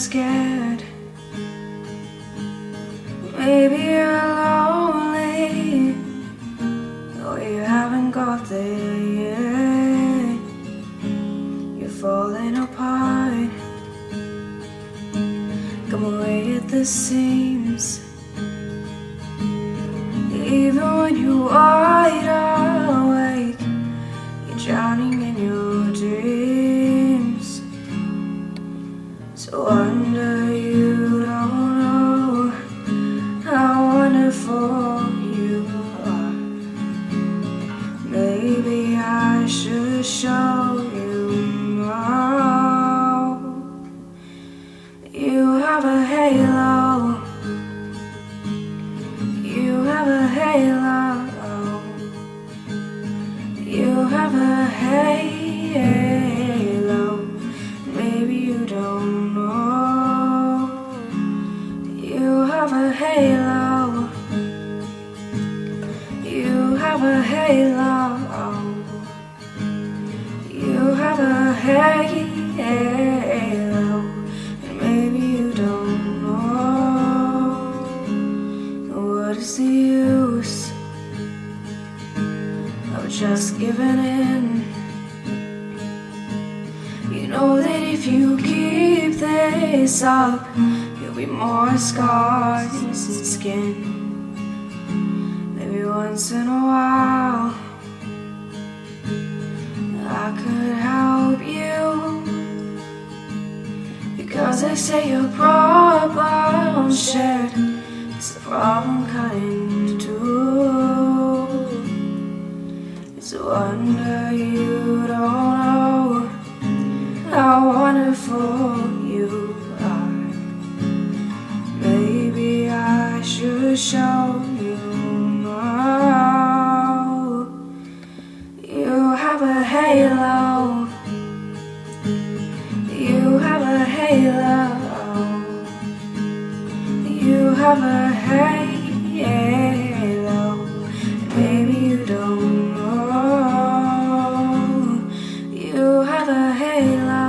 scared. Maybe you're lonely, though you haven't got there yet. You're falling apart, come away at the seams. Even when you're wide awake, you're drowning in your dreams. So wonder you don't know how wonderful you are. Maybe I should show you now. You have a halo, you have a halo, you have a halo. Maybe you don't know. You have a halo, you have a halo, you have a halo, and maybe you don't know. What is the use of just giving in? You know that if you keep this up, you'll be more scars and skin. Maybe once in a while I could help you, because they say your problem shared is the problem cut in two. It's a wonder you don't know how wonderful you are. Maybe I should show you now. You have a halo, you have a halo, you have a halo. Maybe you don't know. You have a halo.